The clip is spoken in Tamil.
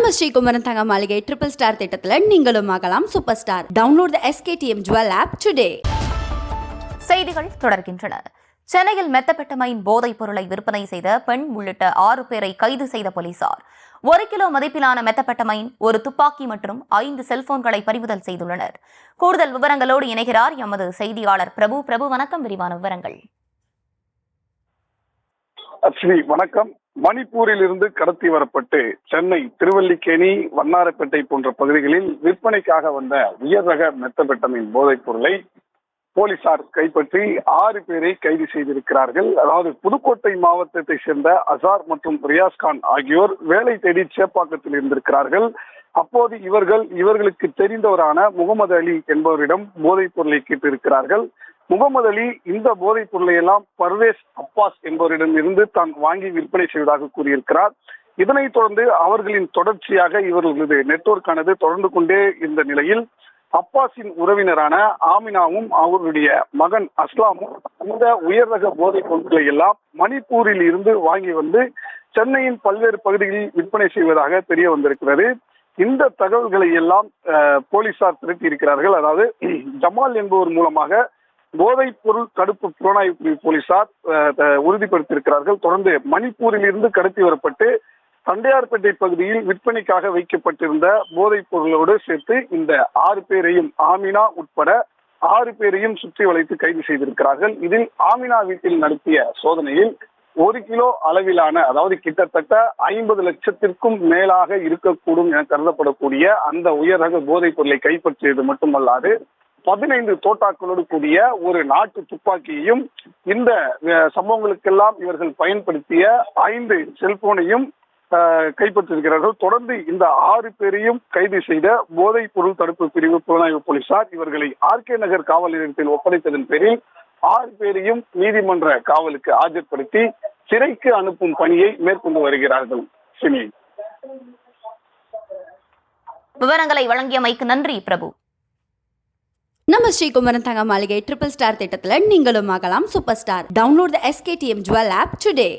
நம்ம ஸ்ரீகுமரன் தங்க மாளிகை ட்ரிபிள் ஸ்டார் திட்டத்துல நீங்களும் ஆகலாம் super star. Download the SKTM jewel app today. செய்திகள் தொடர்கின்றன. சென்னையில் மெத்தபெட்டமைன் போதைப் பொருளை விற்பனை செய்த பெண் உள்ளிட்ட 6 பேரை கைது செய்த போலீசார் 1 கிலோ மதிப்பிலான மெத்தபெட்டமைன், ஒரு துப்பாக்கி மற்றும் 5 செல்போன்களை பறிமுதல் செய்துள்ளனர். கூடுதல் விவரங்களோடு இணைகிறார் எமது செய்தியாளர் பிரபு. பிரபு, வணக்கம். விரிவான விவரங்கள். வணக்கம். மணிப்பூரில் இருந்து கடத்தி வரப்பட்டு சென்னை திருவல்லிக்கேணி, வண்ணாரப்பேட்டை போன்ற பகுதிகளில் விற்பனைக்காக வந்த உயர் ரக மெத்தபெட்டமைன் போதைப் பொருளை போலீசார் கைப்பற்றி 6 பேரை கைது செய்திருக்கிறார்கள். அதாவது புதுக்கோட்டை மாவட்டத்தை சேர்ந்த அசார் மற்றும் ரியாஸ்கான் ஆகியோர் வேலை தேடி சேப்பாக்கத்தில் இருந்திருக்கிறார்கள். அப்போது இவர்களுக்கு தெரிந்தவரான முகமது அலி என்பவரிடம் போதைப் பொருளை கேட்டிருக்கிறார்கள். முகமது அலி இந்த போதைப் பொருளை எல்லாம் பர்வேஸ் அப்பாஸ் என்பவரிடம் இருந்து தான் வாங்கி விற்பனை செய்வதாக கூறியிருக்கிறார். இதனைத் தொடர்ந்து அவர்களின் தொடர்ச்சியாக இவர்களது நெட்வொர்க்கானது தொடர்ந்து கொண்டே இருந்த நிலையில் அப்பாஸின் உறவினரான ஆமினாவும் அவருடைய மகன் அஸ்லாமும் இந்த உயர் ரக போதைப் பொருட்களை எல்லாம் மணிப்பூரில் இருந்து வாங்கி வந்து சென்னையின் பல்வேறு பகுதிகளில் விற்பனை செய்வதாக தெரிய வந்திருக்கிறது. இந்த தகவல்களை எல்லாம் போலீசார் திரட்டி இருக்கிறார்கள். அதாவது ஜமால் என்பவர் மூலமாக போதைப் பொருள் தடுப்பு புலனாய்வு பிரிவு போலீசார் உறுதிப்படுத்தியிருக்கிறார்கள். தொடர்ந்து மணிப்பூரில் இருந்து கடத்தி வரப்பட்டு தண்டையார்பேட்டை பகுதியில் விற்பனைக்காக வைக்கப்பட்டிருந்த போதைப் பொருளோடு சேர்த்து இந்த 6 பேரையும், ஆமினா உட்பட 6 பேரையும் சுற்றி வளைத்து கைது செய்திருக்கிறார்கள். இதில் ஆமினா வீட்டில் நடத்திய சோதனையில் 1 கிலோ அளவிலான, அதாவது கிட்டத்தட்ட 50 லட்சத்திற்கும் மேலாக இருக்கக்கூடும் என கருதப்படக்கூடிய அந்த உயர் ரக போதைப் பொருளை கைப்பற்றியது மட்டுமல்லாது 15 தோட்டாக்களோடு கூடிய ஒரு நாட்டு துப்பாக்கியையும், இந்த சம்பவங்களுக்கெல்லாம் இவர்கள் பயன்படுத்திய 5 செல்போனையும் கைப்பற்றியிருக்கிறார்கள். தொடர்ந்து இந்த 6 பேரையும் கைது செய்த போதைப் பொருள் தடுப்பு பிரிவு புலனாய்வு போலீசார் இவர்களை RK நகர் காவல் நிலையத்தில் ஒப்படைத்ததன் பேரில் 6 பேரையும் நீதிமன்ற காவலுக்கு ஆஜர்படுத்தி சிறைக்கு அனுப்பும் பணியை மேற்கொண்டு வருகிறார்கள். விவரங்களை வழங்கியமைக்கு நன்றி பிரபு. நம்ம ஸ்ரீகுமரன் தங்க மாளிகை ட்ரிபிள் ஸ்டார் திட்டத்துல நீங்களும் ஆகலாம் super star. Download the SKTM jewel app today.